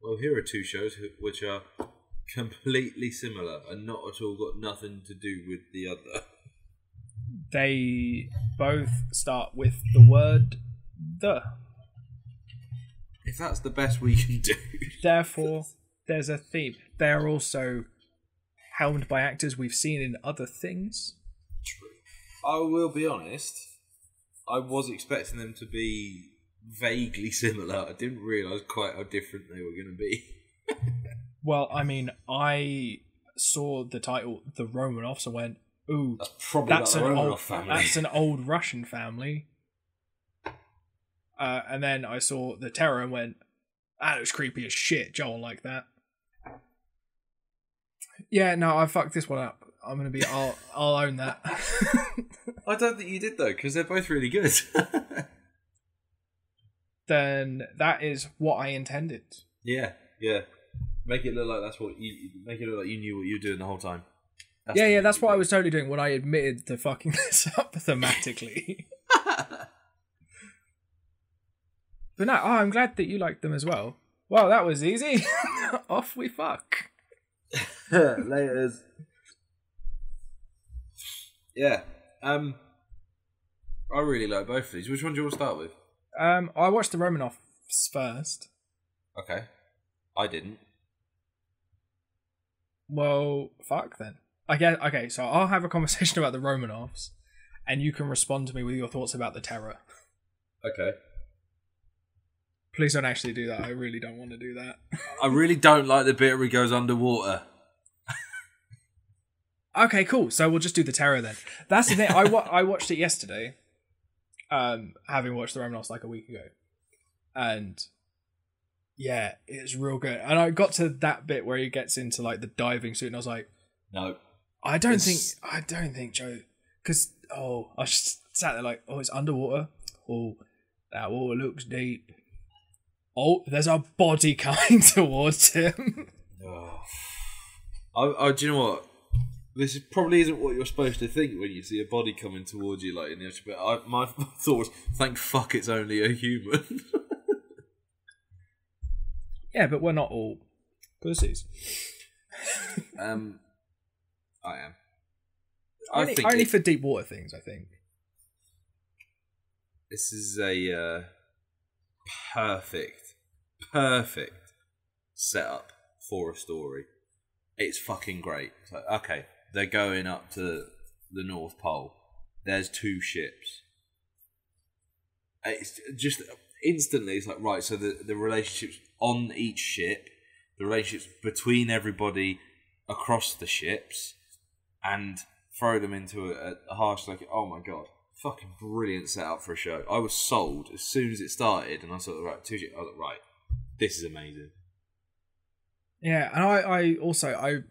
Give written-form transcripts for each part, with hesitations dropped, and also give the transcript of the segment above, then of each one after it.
Well, here are two shows which are completely similar and not at all got nothing to do with the other. They both start with the word "the." If that's the best we can do. Therefore, there's a theme. They're also helmed by actors we've seen in other things. True. I will be honest. I was expecting them to be vaguely similar. I didn't realise quite how different they were going to be. Well, I mean, I saw the title, The Romanoffs, and went, ooh, That's probably that's the an Romanoff old family. That's an old Russian family. And then I saw The Terror and went, that looks creepy as shit. Joel like that. Yeah, no, I fucked this one up. I'll own that. I don't think you did though, because they're both really good. Then that is what I intended. Yeah. Make it look like make it look like you knew what you were doing the whole time. That's what I was totally doing when I admitted to fucking this up thematically. But no, I'm glad that you liked them as well. Well, that was easy. Off we fuck. Laters. Yeah. I really like both of these. Which one do you want to start with? I watched the Romanoffs first. Okay. I didn't. Well, fuck then. I guess, okay, so I'll have a conversation about the Romanoffs, and you can respond to me with your thoughts about the Terror. Okay. Please don't actually do that. I really don't want to do that. I really don't like the bit where he goes underwater. Okay, cool. So we'll just do the Terror then. That's the thing. I watched it yesterday, having watched the Romanoffs like a week ago, and yeah, it's real good. And I got to that bit where he gets into like the diving suit, and I was like, no, I don't think Joe, because I was just sat there like, oh, it's underwater. Oh, that water looks deep. Oh, there's a body coming towards him. Do you know what? This probably isn't what you're supposed to think when you see a body coming towards you, like in the ocean. But my thought was, thank fuck, it's only a human. Yeah, but we're not all pussies. I am. Only for deep water things, I think. This is a perfect setup for a story. It's fucking great. So, okay, they're going up to the North Pole. There's two ships. It's just instantly, it's like, right, so the relationships on each ship, the relationships between everybody across the ships, and throw them into a harsh, like, oh my god, fucking brilliant setup for a show. I was sold as soon as it started, and I saw, right, two ships, I was like, right, this is amazing. Yeah, and I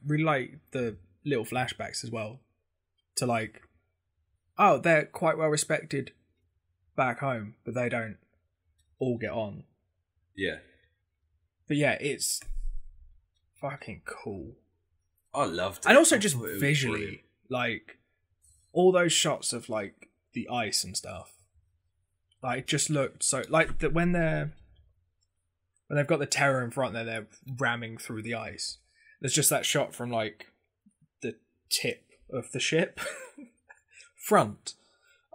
really like the little flashbacks as well to like, oh, they're quite well respected back home, but they don't all get on. Yeah. But yeah, it's fucking cool. I loved it. And also just visually, like, all those shots of like the ice and stuff, like, it just looked so, like, that when they've got the Terror in front, they're ramming through the ice. There's just that shot from like the tip of the ship, front,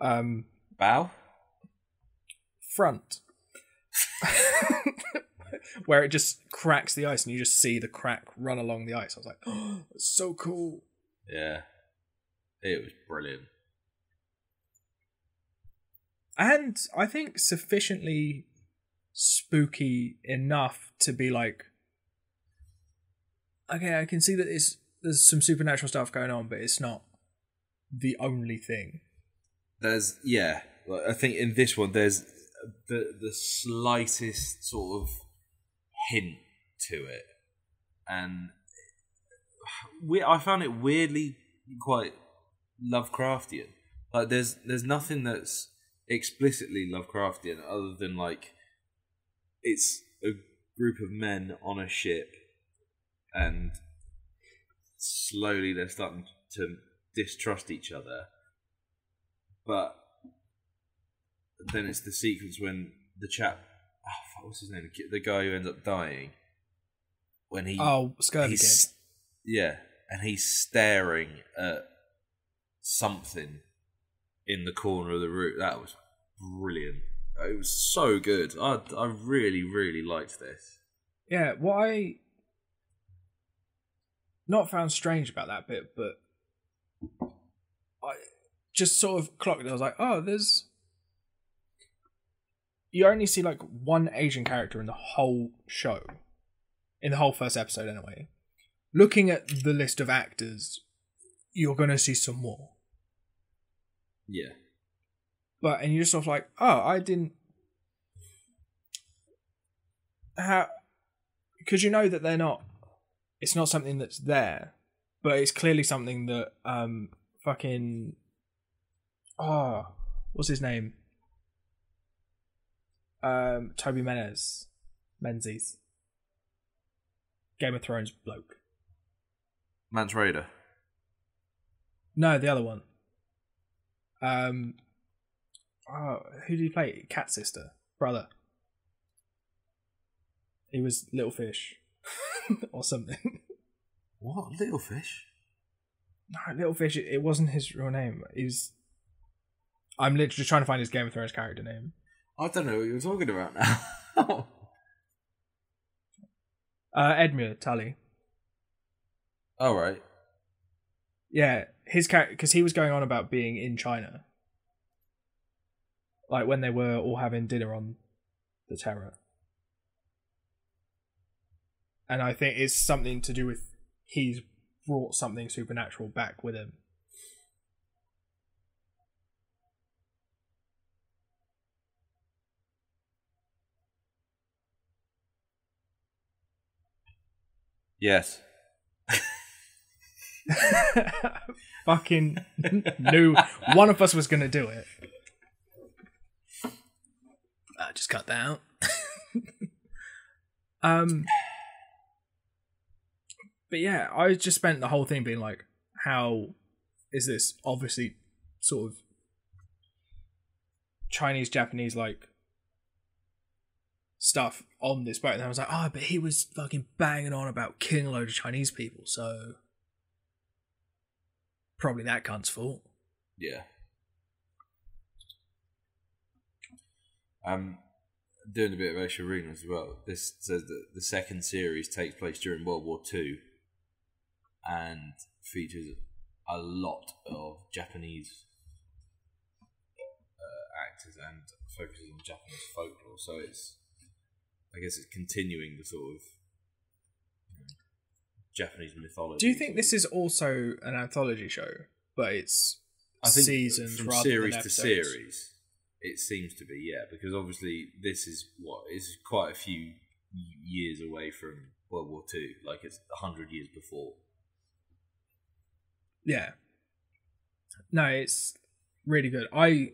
bow, front, where it just cracks the ice and you just see the crack run along the ice. I was like, oh, that's so cool. Yeah, it was brilliant, and I think sufficiently spooky enough to be like, okay, I can see that there's some supernatural stuff going on, but it's not the only thing. I think in this one there's the slightest sort of hint to it, and I found it weirdly quite Lovecraftian. Like there's nothing that's explicitly Lovecraftian other than like, it's a group of men on a ship, and slowly they're starting to distrust each other. But then it's the sequence when the chap, what's his name? The guy who ends up dying. when Scurvy Kid. Yeah, and he's staring at something in the corner of the room. That was brilliant. It was so good. I really, really liked this. Yeah, what I not found strange about that bit, but I just sort of clocked it. I was like, oh, you only see like one Asian character in the whole show. In the whole first episode, anyway. Looking at the list of actors, you're going to see some more. Yeah. And you're sort of like, oh, I didn't... Because you know that they're not... It's not something that's there. But it's clearly something that fucking... Oh, what's his name? Toby Menzies. Game of Thrones bloke. Mance Raider. No, the other one. Who did he play? Cat sister, brother. He was Little Fish, or something. What, Little Fish? No, Little Fish. It wasn't his real name. I'm literally trying to find his Game of Thrones character name. I don't know what you're talking about now. Edmure Tully. Oh, right. Yeah, his character, because he was going on about being in China, like when they were all having dinner on the Terror, and I think it's something to do with he's brought something supernatural back with him. Yes. Fucking knew one of us was going to do it. I just cut that out. But yeah, I just spent the whole thing being like, how is this obviously sort of Chinese, Japanese like stuff on this boat? And I was like, oh, but he was fucking banging on about killing a load of Chinese people, so probably that cunt's fault. Yeah. Doing a bit of extra reading as well. This says that the second series takes place during World War II and features a lot of Japanese actors and focuses on Japanese folklore. So I guess it's continuing the sort of Japanese mythology. Do you think this is also an anthology show, but it's seasons from rather series than to episodes? series? It seems to be, yeah, because obviously this is quite a few years away from World War II, like it's 100 years before. Yeah. No, it's really good. I'm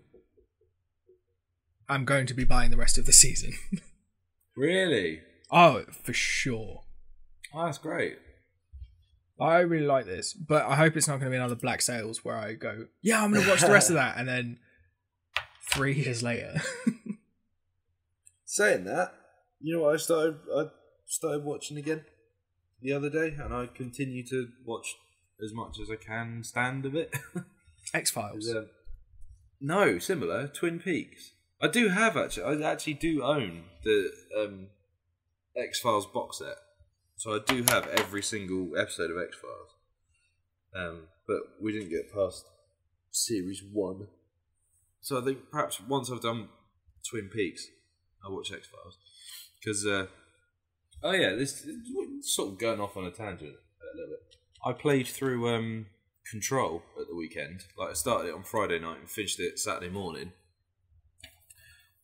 going to be buying the rest of the season. Really? Oh, for sure. Oh, that's great. I really like this, but I hope it's not going to be another Black Sails where I go, yeah, I'm going to watch the rest of that, and then 3 years later. Saying that, you know what I started watching again the other day, and I continue to watch as much as I can stand of it. X-Files. No, similar, Twin Peaks. I actually do own the X-Files box set. So I do have every single episode of X-Files. But we didn't get past series 1. So I think perhaps once I've done Twin Peaks, I'll watch X-Files. Because, this is sort of going off on a tangent a little bit. I played through Control at the weekend. Like I started it on Friday night and finished it Saturday morning.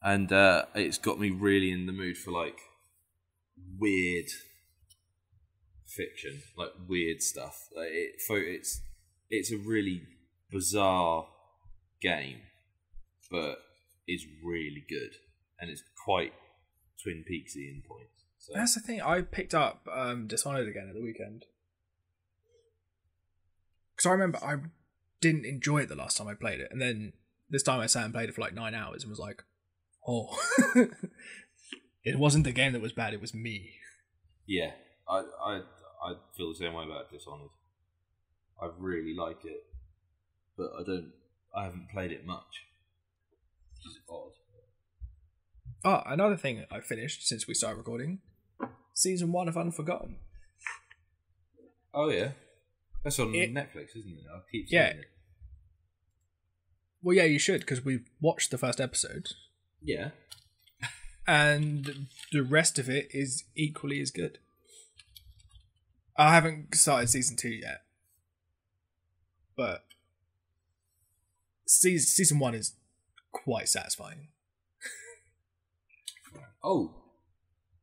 And it's got me really in the mood for like weird fiction, like weird stuff. Like it's a really bizarre game, but it's really good, and it's quite Twin Peaksy in points. So that's the thing. I picked up Dishonored again at the weekend because I remember I didn't enjoy it the last time I played it, and then this time I sat and played it for like 9 hours and was like, oh, it wasn't the game that was bad; it was me. Yeah. I feel the same way about Dishonored. I really like it, but I haven't played it much, which is odd. Oh, another thing I finished since we started recording: season 1 of Unforgotten. Oh yeah, that's on Netflix, isn't it? I keep saying it. Well, yeah, you should, because we watched the first episode. Yeah. And the rest of it is equally as good. I haven't started season 2 yet, but season 1 is quite satisfying. Oh,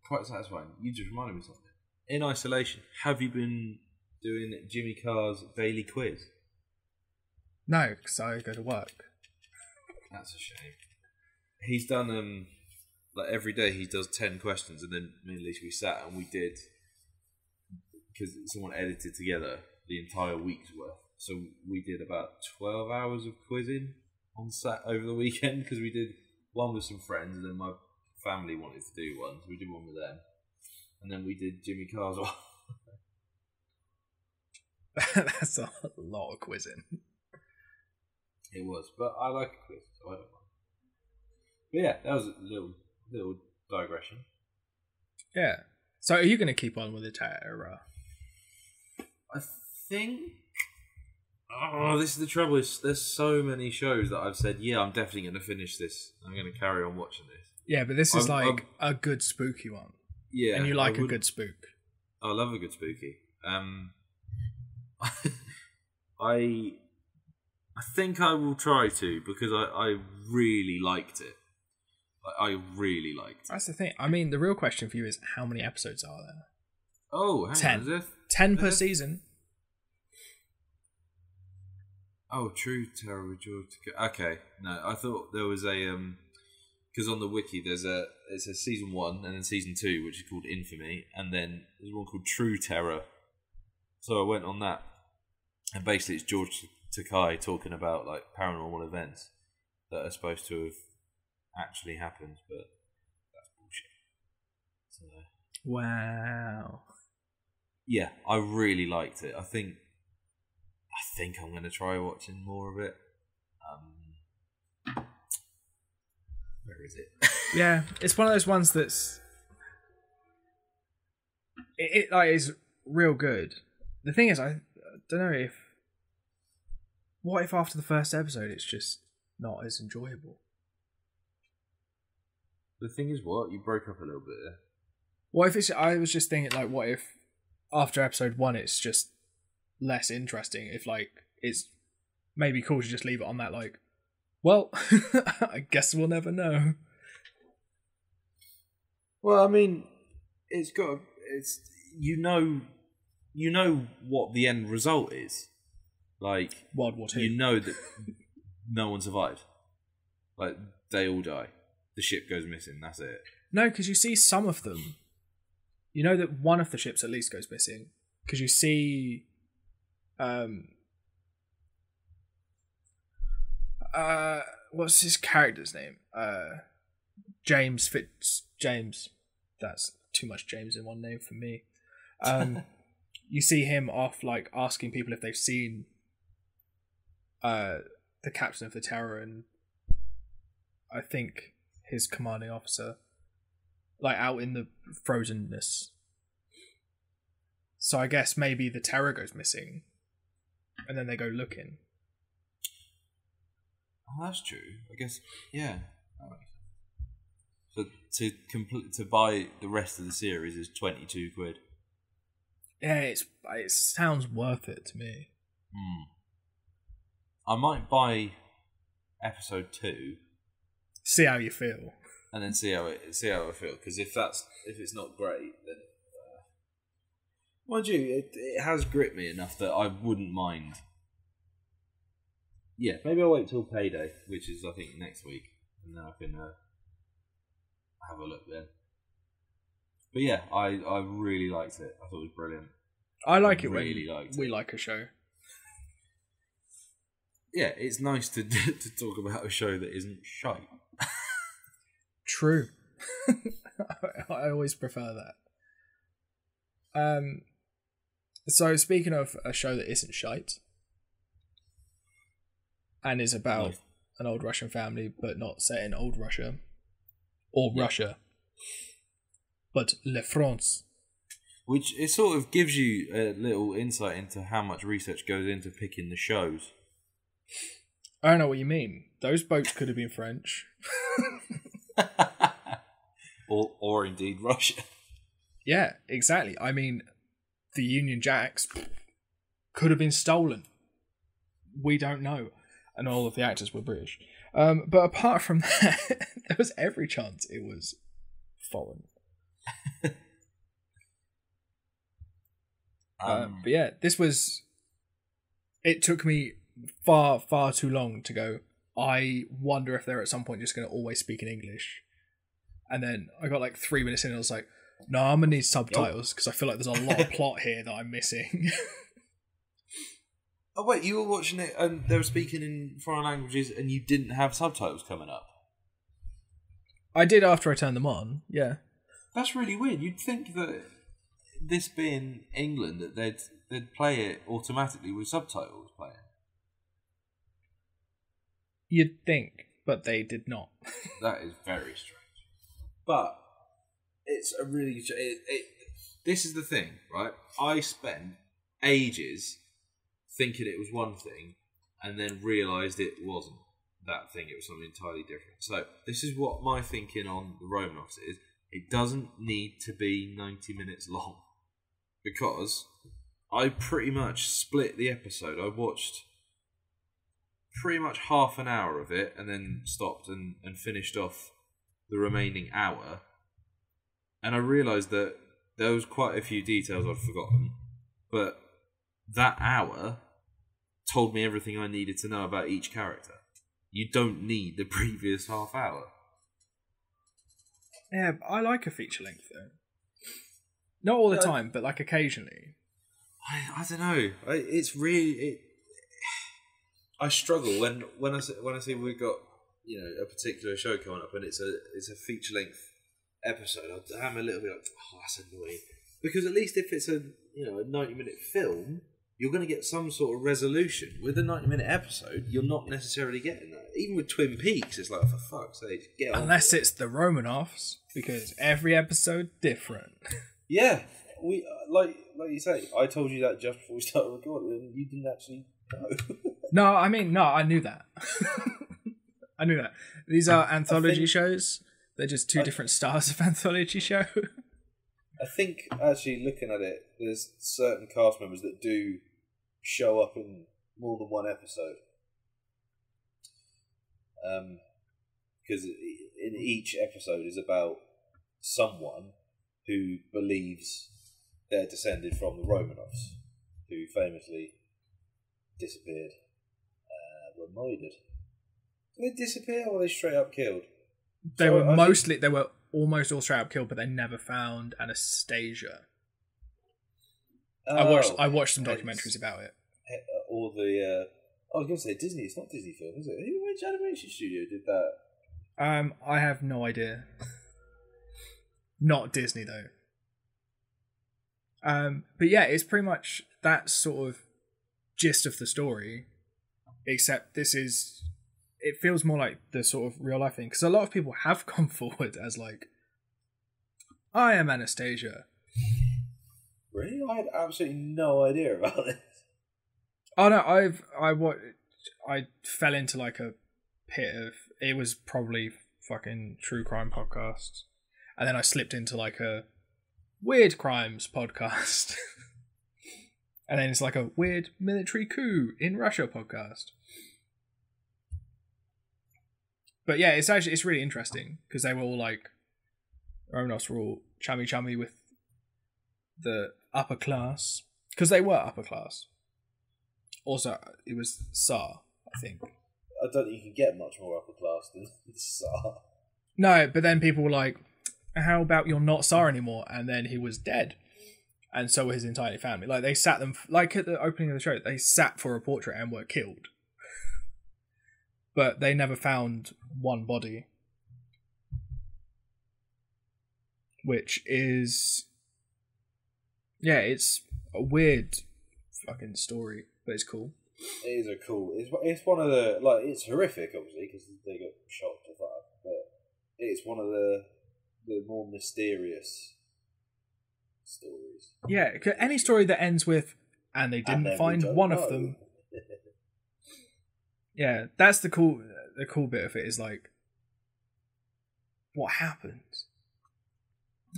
quite satisfying. You just reminded me of something. In isolation, have you been doing Jimmy Carr's daily quiz? No, because I go to work. That's a shame. He's done like every day he does 10 questions, and then me and Lisa, we sat and we did, because someone edited together the entire week's worth. So we did about 12 hours of quizzing on over the weekend, because we did one with some friends, and then my family wanted to do one, so we did one with them, and then we did Jimmy Carr's one. That's a lot of quizzing. It was, but I like a quiz, so I don't mind. But yeah, that was a little digression. Yeah. So are you going to keep on with the Terror? I think... Oh, this is the trouble. There's so many shows that I've said, yeah, I'm definitely going to finish this. I'm going to carry on watching this. Yeah, but this is a good spooky one. Yeah. And you like a good spook. I love a good spooky. I think I will try to, because I really liked it. I really liked it. That's the thing. I mean, the real question for you is, how many episodes are there? Oh, hang 10. on. 10 per season. Oh, True Terror with George. Okay, no, I thought there was a because on the wiki it says season 1 and then season 2, which is called Infamy, and then there's one called True Terror. So I went on that, and basically it's George Takei talking about like paranormal events that are supposed to have actually happened, but that's bullshit. So, wow. Yeah, I really liked it. I think I'm going to try watching more of it. Where is it? Yeah, it's one of those ones that's it like is real good. The thing is, I don't know what if after the first episode it's just not as enjoyable. The thing is, what? You broke up a little bit there. What if it's? I was just thinking, like, what if after episode 1 it's just less interesting? If like it's maybe cool to just leave it on that, like, well, I guess we'll never know. Well, I mean, it's you know what the end result is. Like, World War II. You know that no one survived. Like, they all die. The ship goes missing. That's it. No, because you see some of them. You know that one of the ships at least goes missing. Because you see... what's his character's name? James. That's too much James in one name for me. You see him off, like, asking people if they've seen the captain of the Terror, and I think his commanding officer, like, out in the frozenness. So I guess maybe the Terror goes missing, and then they go looking. Oh, that's true. I guess, yeah. So to buy the rest of the series is £22. Yeah, it sounds worth it to me. I might buy episode 2. See how you feel, and then see how I feel. Because if it's not great, then mind you, it has gripped me enough that I wouldn't mind. Yeah, maybe I'll wait till payday, which is I think next week, and then I can have a look then. But yeah, I really liked it. I thought it was brilliant. I like it really when liked we it. like a show. Yeah, it's nice to talk about a show that isn't shite. True. I always prefer that. So speaking of a show that isn't shite and is about an old Russian family, but not set in old Russia or Russia, but Le France. Which it sort of gives you a little insight into how much research goes into picking the shows. I don't know what you mean. Those boats could have been French. or indeed Russia. Yeah, exactly. I mean, the Union Jacks could have been stolen. We don't know. And all of the actors were British. But apart from that, there was every chance it was foreign. But yeah, this was... It took me far, far too long to go, I wonder if they're at some point just going to always speak in English. And then I got like 3 minutes in and I was like, no, I'm going to need subtitles because I feel like there's a lot of plot here that I'm missing. Oh wait, you were watching it and they were speaking in foreign languages and you didn't have subtitles coming up? I did after I turned them on, yeah. That's really weird. You'd think that this being England, that they'd play it automatically with subtitles playing. You'd think, but they did not. That is very strange. But it's a really... this is the thing, right? I spent ages thinking it was one thing and then realised it wasn't that thing. It was something entirely different. So this is what my thinking on the Romanoffs is. It doesn't need to be 90 minutes long because I pretty much split the episode. I watched pretty much half an hour of it and then stopped and finished off the remaining hour. And I realised that there was quite a few details I'd forgotten, but that hour told me everything I needed to know about each character. You don't need the previous half hour. Yeah, I like a feature length though. Not all the time, but like occasionally. I don't know. It's really... I struggle when I see we've got a particular show coming up and it's a feature length episode. I'm a little bit like, oh, that's annoying, because at least if it's a 90-minute film, you're going to get some sort of resolution. With a 90-minute episode, you're not necessarily getting that. Even with Twin Peaks, it's like, for fuck's sake, get on. Unless it's the Romanoffs, because every episode different. Yeah, we like you say. I told you that just before we started recording, and you didn't actually know. I knew that. I knew that. These are anthology shows. They're just two different styles of anthology show. I think, actually, looking at it, there's certain cast members that do show up in more than one episode. Because in each episode is about someone who believes they're descended from the Romanoffs, who famously disappeared, were murdered. Did they disappear or were they straight up killed? They were almost all straight up killed, but they never found Anastasia. I watched some documentaries about it. Or the I was going to say Disney. It's not Disney film, is it? Which animation studio did that? I have no idea. Not Disney though. But yeah, it's pretty much that sort of gist of the story, except it feels more like the sort of real life thing, because a lot of people have come forward as like, I am Anastasia. Really? I had absolutely no idea about this. Oh no, I fell into like a pit of, it was probably fucking true crime podcasts, and then I slipped into like a weird crimes podcast. And then it's like a weird military coup in Russia podcast. But yeah, it's really interesting because they were all like, Romanoffs were all chummy with the upper class, because they were upper class. Also, it was Tsar, I think. I don't think you can get much more upper class than Tsar. No, but then people were like, how about you're not Tsar anymore? And then he was dead. And so were his entire family. Like, they sat them, like at the opening of the show, they sat for a portrait and were killed. But they never found one body. Which is Yeah, it's a weird fucking story, but it's cool. It is a cool. It's one of the like. It's horrific, obviously, because they got shot to fire. But it's one of the more mysterious stories. Yeah, any story that ends with "and they didn't find one of them." Yeah, that's the cool bit of it is like, what happens,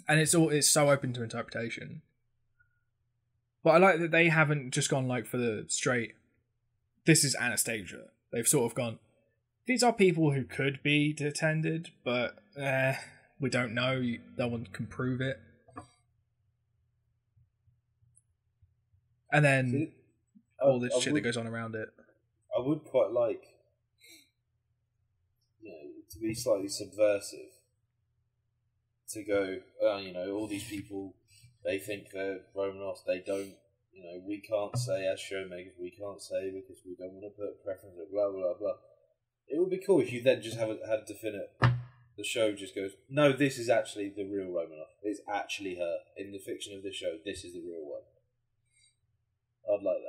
and it's so open to interpretation. But I like that they haven't just gone like for the straight. This is Anastasia. They've sort of gone, these are people who could be detended, but we don't know. No one can prove it. And then all this shit that goes on around it. I would quite like, to be slightly subversive. To go, all these people, they think they're Romanoffs, they don't. We can't say as showmakers, we can't say because we don't want to put preference, blah, blah, blah. It would be cool if you then just had a definite, the show just goes, no, this is actually the real Romanoff. It's actually her. In the fiction of this show, this is the real one. I'd like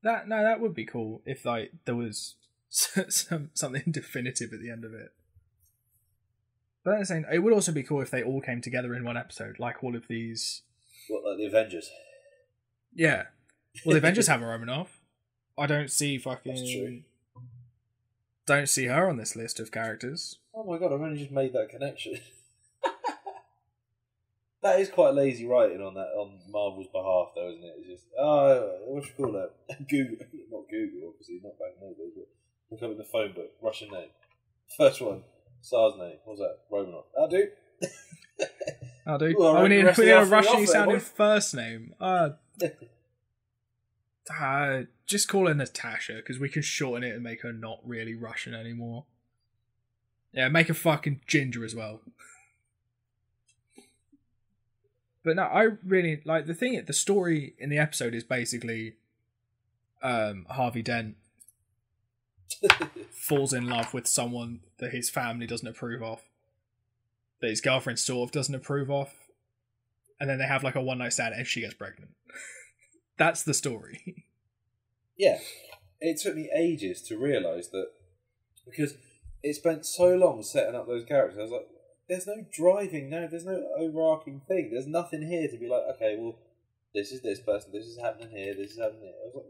that. That would be cool if like there was something definitive at the end of it. But I'm saying, it would also be cool if they all came together in one episode, like all of these... What, like the Avengers? Yeah. Well, the Avengers have a Romanoff. I don't see fucking... That's true. Don't see her on this list of characters. Oh my god, I've only just made that connection. That is quite lazy writing on Marvel's behalf, though, isn't it? It's just, what should you call that? Google, not Google, obviously, not back in those days, but look up in the phone book, Russian name. First one, Tsar's name. What was that? Romanoff. That'll do. I'll do. Well, we need a Russian sounding first name. Just call her Natasha, because we can shorten it and make her not really Russian anymore. Yeah, make her fucking ginger as well. But no, I really like the story in the episode is basically Harvey Dent falls in love with someone that his family doesn't approve of, that his girlfriend sort of doesn't approve of, and then they have like a one night stand and she gets pregnant. That's the story. Yeah, it took me ages to realise that, because it spent so long setting up those characters. I was like, there's no driving, there's no overarching thing. There's nothing here to be like, okay, well, this is this person, this is happening here, this is happening here. I was like,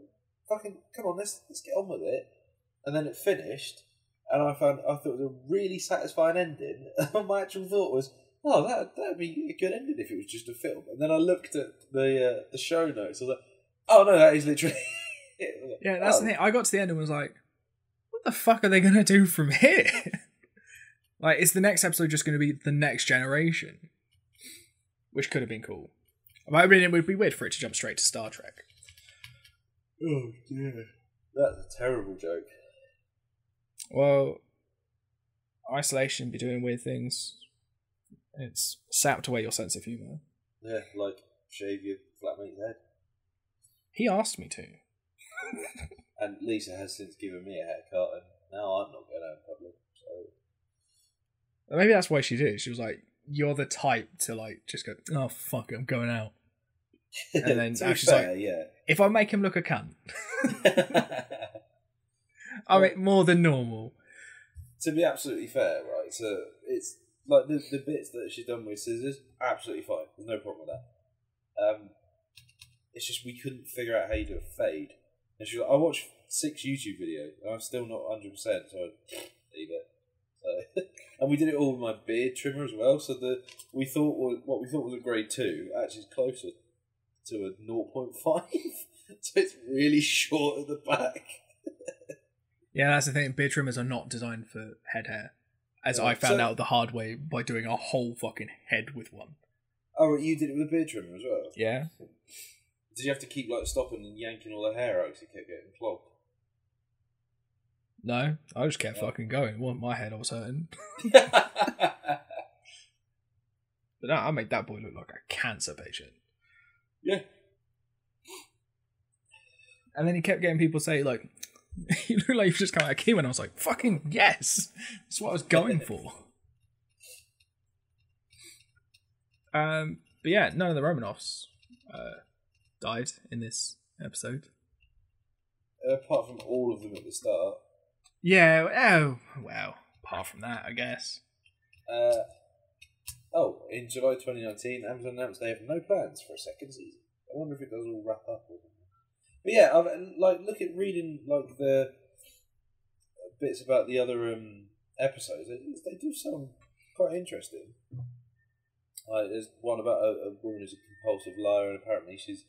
fucking, come on, let's get on with it. And then it finished, and I thought it was a really satisfying ending. And my actual thought was, oh, that'd be a good ending if it was just a film. And then I looked at the show notes. I was like, oh no, that is literally. Like, yeah, that's the thing. I got to the end and was like, what the fuck are they gonna do from here? Like, is the next episode just going to be the next generation? Which could have been cool. I mean, it would be weird for it to jump straight to Star Trek. Oh dear, that's a terrible joke. Well, isolation be doing weird things. It's sapped away your sense of humour. Yeah, like shave your flatmate's head. He asked me to. And Lisa has since given me a haircut, and now I'm not going out in public. So maybe that's why she did. She was like, "You're the type to like just go, oh fuck it, I'm going out." And then she's like, yeah. If I make him look a cunt, I make more than normal. To be absolutely fair, right? So it's like the bits that she's done with scissors, absolutely fine. There's no problem with that. It's just we couldn't figure out how you do a fade. And she was like, I watched 6 YouTube videos, and I'm still not 100%, so I leave it. So, and we did it all with my beard trimmer as well. So what we thought was a grade 2 actually is closer to a 0.5. So it's really short at the back. Yeah, that's the thing. Beard trimmers are not designed for head hair, as I found out the hard way by doing a whole fucking head with one. Oh, you did it with a beard trimmer as well? Yeah. Did you have to keep like stopping and yanking all the hair out because it kept getting clogged? No, I just kept fucking going. It wasn't my head I was hurting. But no, I made that boy look like a cancer patient. Yeah. And then he kept getting people say like, you look like you've just come out of chemo, and I was like, fucking yes! That's what I was going for. But yeah, none of the Romanoffs died in this episode. Apart from all of them at the start. Yeah, oh, well, apart from that, I guess. In July 2019, Amazon announced they have no plans for a second season. I wonder if it does all wrap up. But yeah, I've reading like the bits about the other episodes. They do sound quite interesting. There's one about a woman who's a compulsive liar, and apparently she's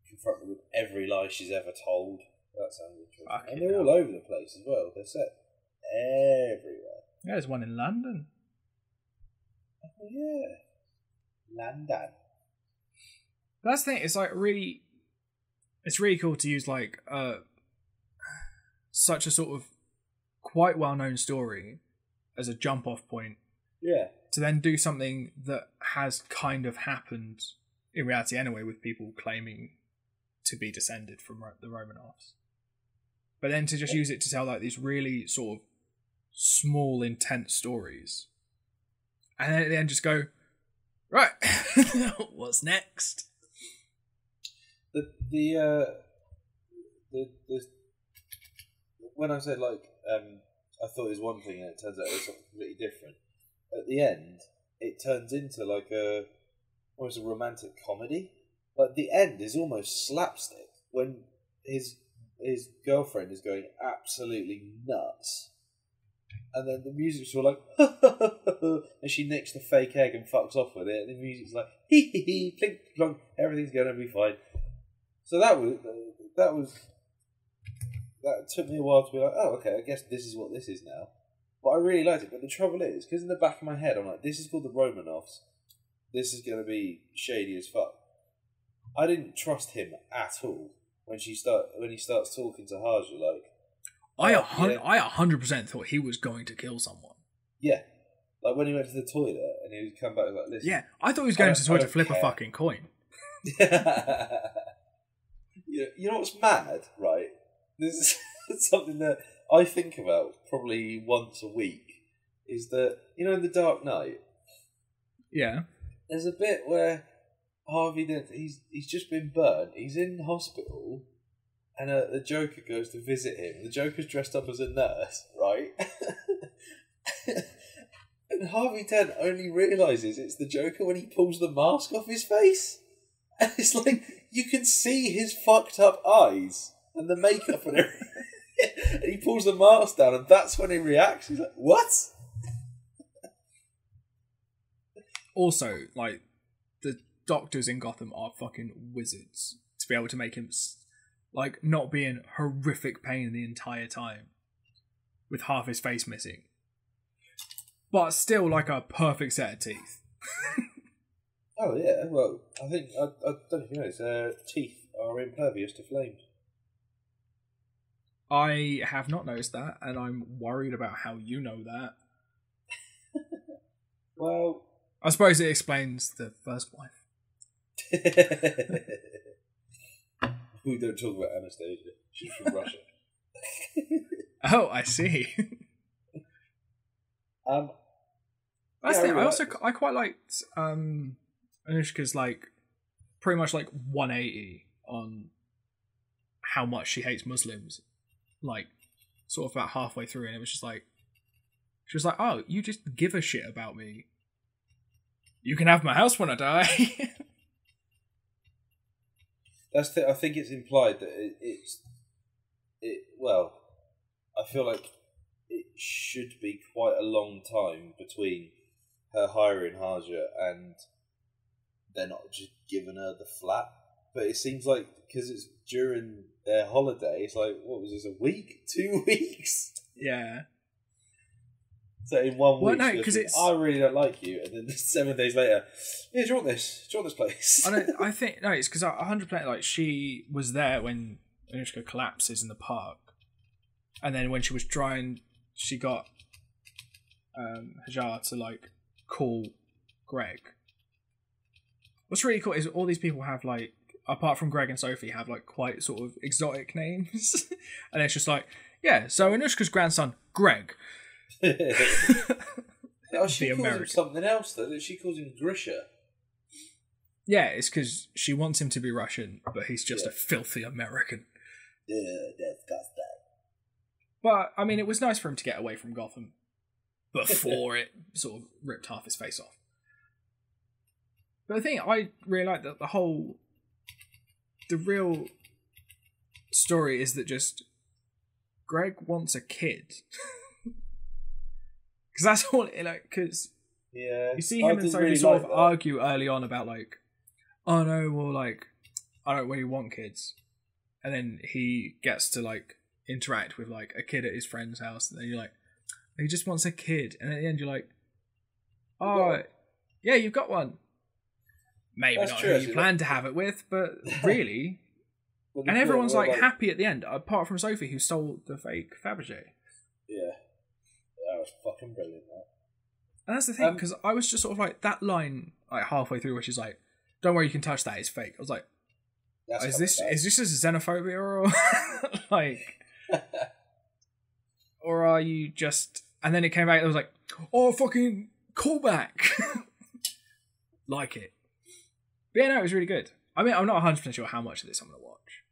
confronted with every lie she's ever told. That sounds interesting. And they're all over the place as well. They're set everywhere. Yeah, there's one in London. Oh yeah, London. That's the thing. It's like really, it's really cool to use like such a sort of quite well-known story as a jump-off point. Yeah. To then do something that has kind of happened in reality anyway, with people claiming to be descended from the Romanoffs. But then to just use it to tell like these really sort of small, intense stories. And then at the end just go, right, what's next? The when I said like I thought it was one thing and it turns out it was something completely different. At the end, it turns into like almost a romantic comedy. Like the end is almost slapstick when his girlfriend is going absolutely nuts. And then the music's all like, and she nicks the fake egg and fucks off with it. And the music's like, hee hee hee, plink plonk, everything's going to be fine. So that took me a while to be like, oh, okay, I guess this is what this is now. But I really liked it. But the trouble is, because in the back of my head, I'm like, this is called the Romanoffs. This is going to be shady as fuck. I didn't trust him at all when he starts talking to Haja like. I 100% thought he was going to kill someone. Yeah. Like when he went to the toilet and he would come back like, listen. Yeah, I thought he was going to the toilet to flip a fucking coin. You know what's mad, right? This is something that I think about probably once a week. Is that, you know, in The Dark Knight? Yeah. There's a bit where Harvey Dent, he's just been burnt. He's in hospital. And the Joker goes to visit him. The Joker's dressed up as a nurse, right? And Harvey Dent only realises it's the Joker when he pulls the mask off his face. And it's like, you can see his fucked up eyes and the makeup and everything. And he pulls the mask down and that's when he reacts. He's like, what? Also, like, the doctors in Gotham are fucking wizards to be able to make him... like, not be in horrific pain the entire time. With half his face missing. But still, like, a perfect set of teeth. Oh, yeah. Well, I think... I don't know if you know, teeth are impervious to flames. I have not noticed that, and I'm worried about how you know that. Well... I suppose it explains the first wife. We don't talk about Anastasia. She's from Russia. Oh, I see. That's the thing. I quite liked Anushka's like pretty much like 180 on how much she hates Muslims. Like sort of about halfway through, and it was just like she was like, "Oh, you just give a shit about me. You can have my house when I die." I think it's implied that well, I feel like it should be quite a long time between her hiring Haja and they're not just giving her the flat. But it seems like, because it's during their holiday, it's like, what was this, a week? 2 weeks? Yeah. So in 1 week, no, because it's... I really don't like you, and then 7 days later, yeah, do you want this? Do you want this place? I think, no, it's because 100%, like, she was there when Anushka collapses in the park, and then when she was trying, she got Hajar to, like, call Greg. What's really cool is all these people have, like, apart from Greg and Sophie, have, like, quite sort of exotic names. And it's just like, yeah, so Anushka's grandson, Greg. She calls him something else, though. She calls him Grisha. Yeah, it's because she wants him to be Russian, but he's just a filthy American. Yeah, disgusting. But, I mean, it was nice for him to get away from Gotham before it sort of ripped half his face off. But the thing, I really like that the real story is that just Greg wants a kid. Because that's all, because you see him and Sophie really sort of argue early on about, like, oh no, well, like, I don't really want kids. And then he gets to, like, interact with, like, a kid at his friend's house, and then you're like, he just wants a kid. And at the end you're like, oh, yeah, you've got one. Maybe that's not true, who you plan to have it with, but really. And everyone's like happy at the end, apart from Sophie, who stole the fake Fabergé. Yeah. That was fucking brilliant, that. And that's the thing, because I was just sort of like, that line, like, halfway through, which is like, don't worry, you can touch that, it's fake. I was like, is this just xenophobia, or like, or are you just... And then it came back, it was like, oh, fucking callback. Like it. But yeah, no, it was really good. I mean, I'm not 100% sure how much of this I'm going to watch.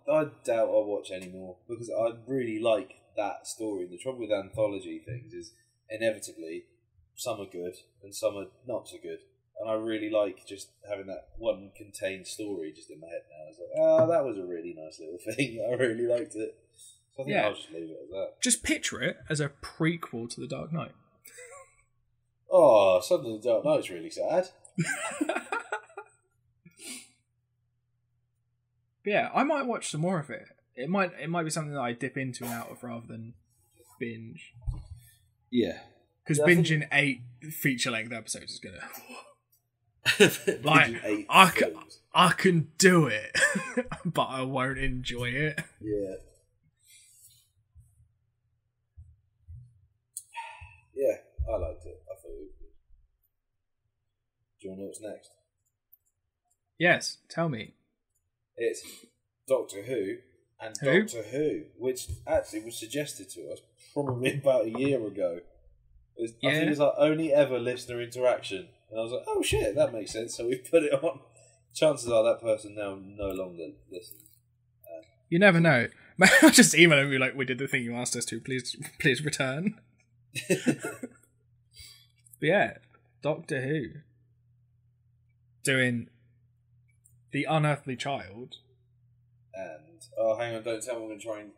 I doubt I'll watch anymore, because I really like that story. The trouble with anthology things is, inevitably, some are good and some are not so good. And I really like just having that one contained story just in my head now. It's like, oh, that was a really nice little thing. I really liked it. So I think I'll just leave it as that. Just picture it as a prequel to The Dark Knight. Oh, suddenly The Dark Knight's really sad. But yeah, I might watch some more of it. It might be something that I dip into and out of rather than binge. Yeah. Because binging 8 feature-length episodes is going to... like, I can do it, but I won't enjoy it. Yeah. Yeah, I liked it. I thought it was good. Do you want to know what's next? Yes, tell me. It's Doctor Who and Doctor Who, which actually was suggested to us probably about a year ago. I think it's our only ever listener interaction. And I was like, oh shit, that makes sense. So we put it on. Chances are that person now no longer listens. You never know. I'll just email him and be like, we did the thing you asked us to. Please return. But yeah, Doctor Who. Doing The Unearthly Child. And, oh, hang on, don't tell me I'm going to try and...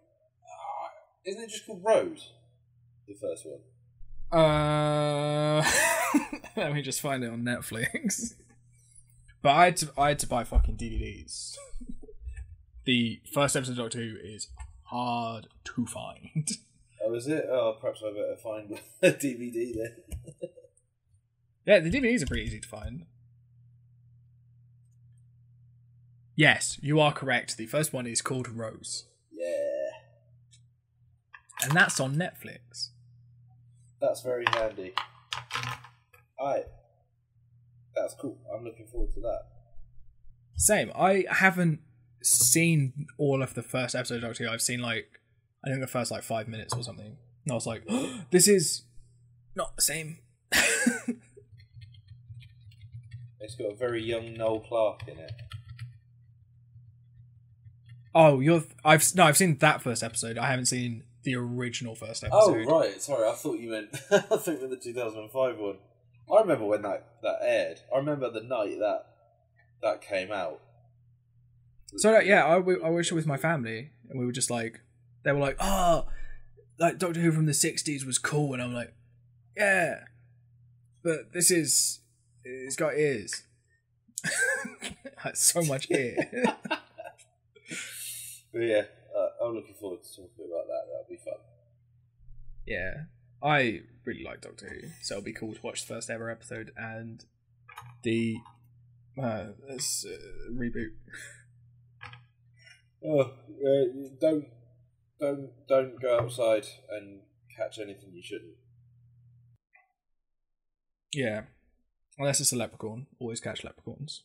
isn't it just called Rose? The first one. Let me just find it on Netflix. But I had to buy fucking DVDs. The first episode of Doctor Who is hard to find. Oh, is it? Oh, perhaps I better find a DVD then. Yeah, the DVDs are pretty easy to find. Yes, you are correct. The first one is called Rose. Yeah. And that's on Netflix. That's very handy. Alright. That's cool. I'm looking forward to that. Same. I haven't seen all of the first episode of Doctor Who. I've seen, like, I think the first, like, 5 minutes or something. And I was like, oh, this is not the same. It's got a very young Noel Clarke in it. Oh, I've seen that first episode. I haven't seen the original first episode. Oh, right. Sorry, I thought you meant the 2005 one. I remember when that aired. I remember the night that came out. So yeah, I watched it with my family, and we were just like, they were like, oh, like Doctor Who from the 60s was cool, and I'm like, yeah, but it's got ears. So much ear. But yeah, I'm looking forward to talking about that. That'll be fun. Yeah, I really like Doctor Who, so it'll be cool to watch the first ever episode and the reboot. Oh, don't go outside and catch anything you shouldn't. Yeah, unless it's a leprechaun. Always catch leprechauns.